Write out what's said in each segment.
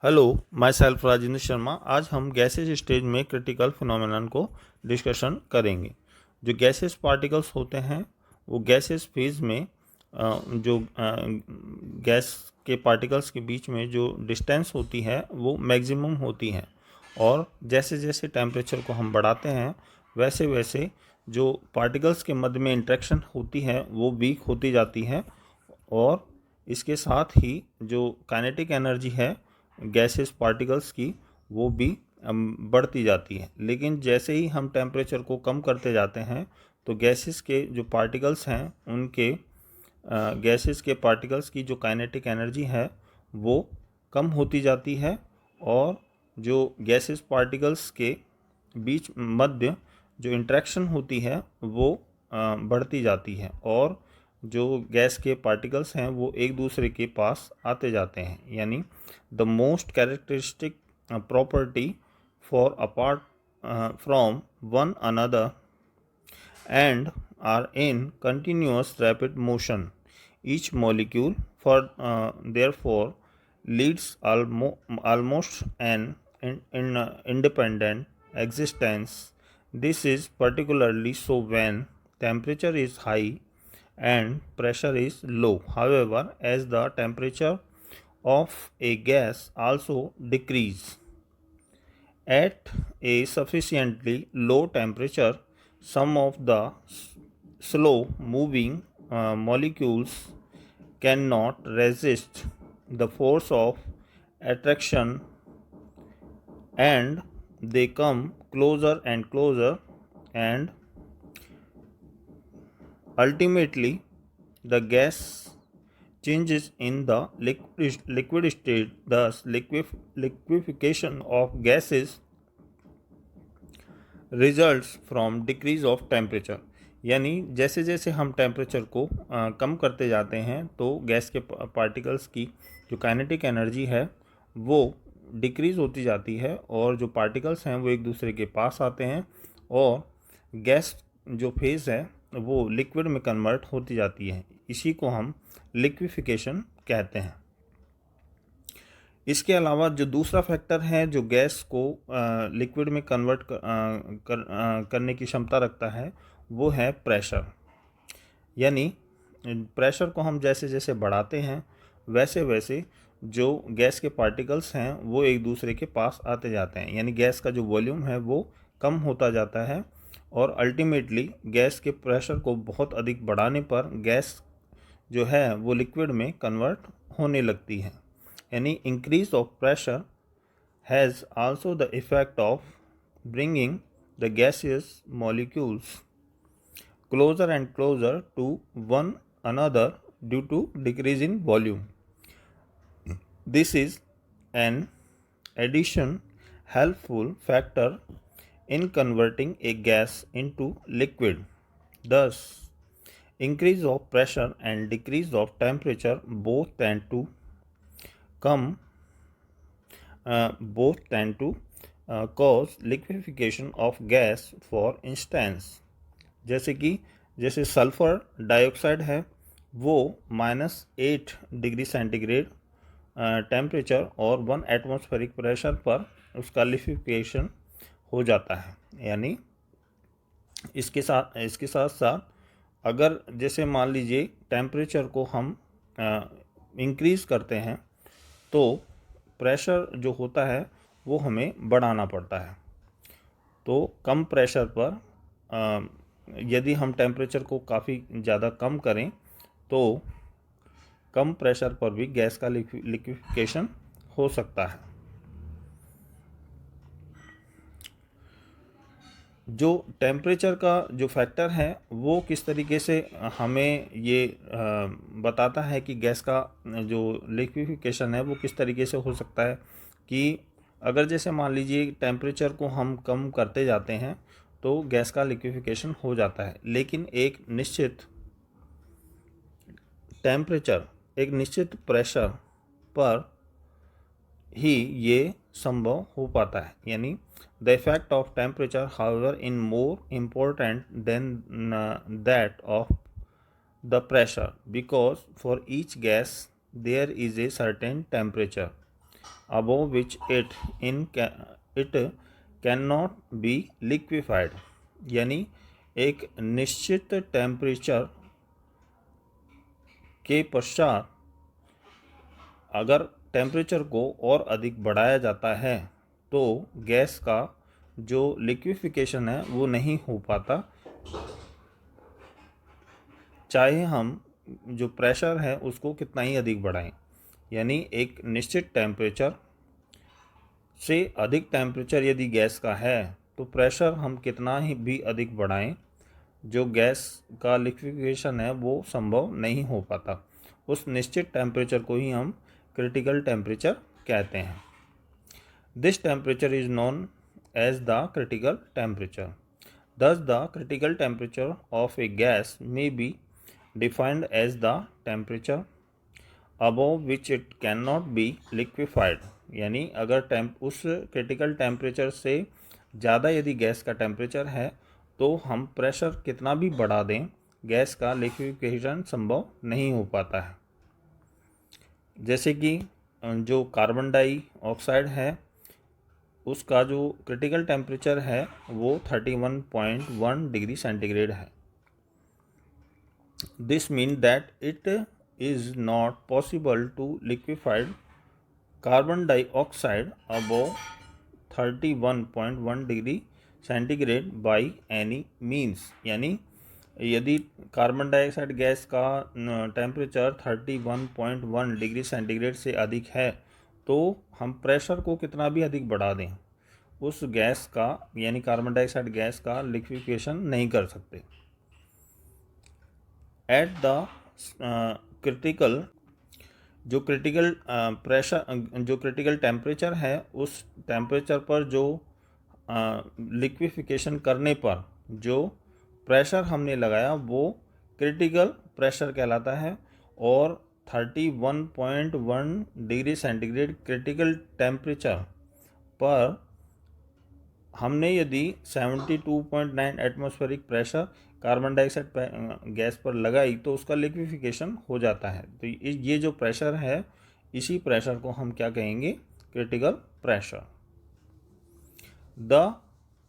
Hello, my self Rajendra Sharma. आज हम gases stage में क्रिटिकल फिनोमेनन को डिस्कशन करेंगे। जो गैसेस पार्टिकल्स होते हैं वो गैसेस फेज में जो गैस के पार्टिकल्स के बीच में जो डिस्टेंस होती है वो मैक्सिमम होती है, और जैसे जैसे टेम्परेचर को हम बढ़ाते हैं वैसे वैसे जो पार्टिकल्स के मध्य में इंटरेक्शन होती है वो वीक होती जाती है, और इसके साथ ही जो काइनेटिक एनर्जी है गैसेस पार्टिकल्स की वो भी बढ़ती जाती है। लेकिन जैसे ही हम टेम्परेचर को कम करते जाते हैं तो गैसेस के जो पार्टिकल्स हैं उनके गैसेस के पार्टिकल्स की जो काइनेटिक एनर्जी है वो कम होती जाती है, और जो गैसेस पार्टिकल्स के बीच मध्य जो इंटरेक्शन होती है वो बढ़ती जाती है, और जो गैस के पार्टिकल्स हैं वो एक दूसरे के पास आते जाते हैं। यानी the most characteristic property for apart from one another and are in continuous rapid motion. Each molecule therefore leads almost an independent existence. This is particularly so when temperature is high and pressure is low. However, as the temperature of a gas also decrease at a sufficiently low temperature, some of the slow moving molecules cannot resist the force of attraction, and they come closer and closer, and ultimately the gas changes in the liquid state. Thus liquefaction of gases results from decrease of temperature. यानी जैसे जैसे हम temperature को कम करते जाते हैं तो gas के पार्टिकल्स की जो काइनेटिक एनर्जी है वो डिक्रीज़ होती जाती है, और जो पार्टिकल्स हैं वो एक दूसरे के पास आते हैं, और गैस जो फेज़ है वो लिक्विड में कन्वर्ट होती जाती है। इसी को हम लिक्विफिकेशन कहते हैं। इसके अलावा जो दूसरा फैक्टर है जो गैस को लिक्विड में कन्वर्ट करने की क्षमता रखता है वो है प्रेशर। यानी प्रेशर को हम जैसे जैसे बढ़ाते हैं वैसे वैसे जो गैस के पार्टिकल्स हैं वो एक दूसरे के पास आते जाते हैं। यानी गैस का जो वॉल्यूम है वो कम होता जाता है, और अल्टीमेटली गैस के प्रेशर को बहुत अधिक बढ़ाने पर गैस जो है वो लिक्विड में कन्वर्ट होने लगती है। यानी increase of pressure has also the effect of bringing the gaseous molecules closer and closer to one another due to decrease in volume. This is an addition helpful factor in converting a gas into liquid. Thus, increase of pressure and decrease of temperature both tend to cause liquefaction of gas. For instance, जैसे sulphur dioxide है वो -8 degree centigrade temperature और 1 atmospheric pressure पर उसका liquefaction हो जाता है। यानी इसके साथ साथ अगर जैसे मान लीजिए टेम्परेचर को हम इंक्रीज़ करते हैं तो प्रेशर जो होता है वो हमें बढ़ाना पड़ता है। तो कम प्रेशर पर यदि हम टेम्परेचर को काफ़ी ज़्यादा कम करें तो कम प्रेशर पर भी गैस का लिक्विफिकेशन हो सकता है। जो टेम्परेचर का जो फैक्टर है वो किस तरीके से हमें ये बताता है कि गैस का जो लिक्विफिकेशन है वो किस तरीके से हो सकता है, कि अगर जैसे मान लीजिए टेम्परेचर को हम कम करते जाते हैं तो गैस का लिक्विफिकेशन हो जाता है, लेकिन एक निश्चित टेम्परेचर एक निश्चित प्रेशर पर ही ये संभव हो पाता है। यानी the effect of temperature however is more important than that of the pressure, because for each gas there is a certain temperature above which it cannot be liquefied, यानी एक निश्चित टेम्परेचर के पश्चात अगर टेम्परेचर को और अधिक बढ़ाया जाता है तो गैस का जो लिक्विफिकेशन है वो नहीं हो पाता, चाहे हम जो प्रेशर है उसको कितना ही अधिक बढ़ाएं। यानी एक निश्चित टेम्परेचर से अधिक टेम्परेचर यदि गैस का है तो प्रेशर हम कितना ही भी अधिक बढ़ाएं, जो गैस का लिक्विफिकेशन है वो संभव नहीं हो पाता। उस निश्चित टेम्परेचर को ही हम क्रिटिकल टेम्परेचर कहते हैं। This temperature is known as the critical temperature. Thus, the critical temperature of a gas may be defined as the temperature above which it cannot be liquefied। यानी अगर उस क्रिटिकल टेम्परेचर से ज़्यादा यदि gas का temperature है तो हम प्रेशर कितना भी बढ़ा दें, गैस का लिक्विफिकेशन संभव नहीं हो पाता है। जैसे कि जो कार्बन डाइऑक्साइड है उसका जो क्रिटिकल टेम्परेचर है वो 31.1 डिग्री सेंटीग्रेड है। This mean that it is not possible to liquefied carbon dioxide above 31.1 degree centigrade by any means. यानी यदि कार्बन डाइऑक्साइड गैस का टेम्परेचर 31.1 डिग्री सेंटीग्रेड से अधिक है तो हम प्रेशर को कितना भी अधिक बढ़ा दें, उस गैस का यानी कार्बन डाइऑक्साइड गैस का लिक्विफिकेशन नहीं कर सकते। एट द क्रिटिकल जो क्रिटिकल टेम्परेचर है उस टेम्परेचर पर जो लिक्विफिकेशन करने पर जो प्रेशर हमने लगाया वो क्रिटिकल प्रेशर कहलाता है। और 31.1 डिग्री सेंटीग्रेड क्रिटिकल टेम्परेचर पर हमने यदि 72.9 atmospheric pressure carbon dioxide gas पर लगाई तो उसका लिक्विफिकेशन हो जाता है। तो ये जो प्रेशर है इसी प्रेशर को हम क्या कहेंगे, critical pressure. The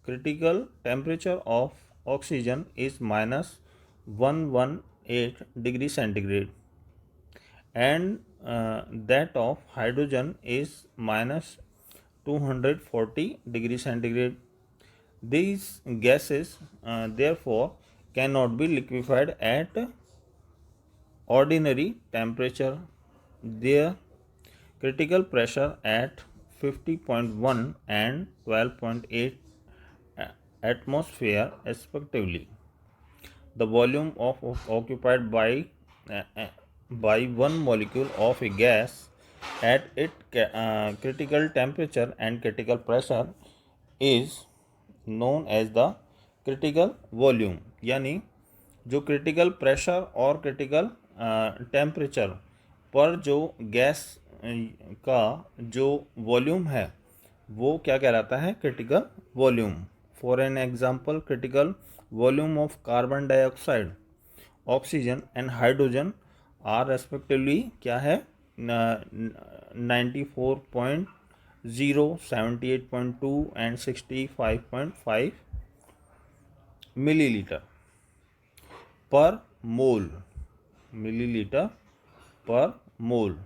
critical temperature of oxygen is -118 degree centigrade and that of hydrogen is -240 degree centigrade. These gases therefore cannot be liquefied at ordinary temperature. Their critical pressure at 50.1 and 12.8 atmosphere respectively. The volume occupied by one molecule of a gas at its critical temperature and critical pressure is known as the critical volume। यानी जो critical pressure और critical temperature पर जो gas का जो volume है वो क्या कहलाता है, critical volume. For an example, critical volume of carbon dioxide, oxygen and hydrogen are respectively क्या है, 94.0, 78.2 एंड 65.5 मिलीलीटर पर मोल, मिलीलीटर पर मोल।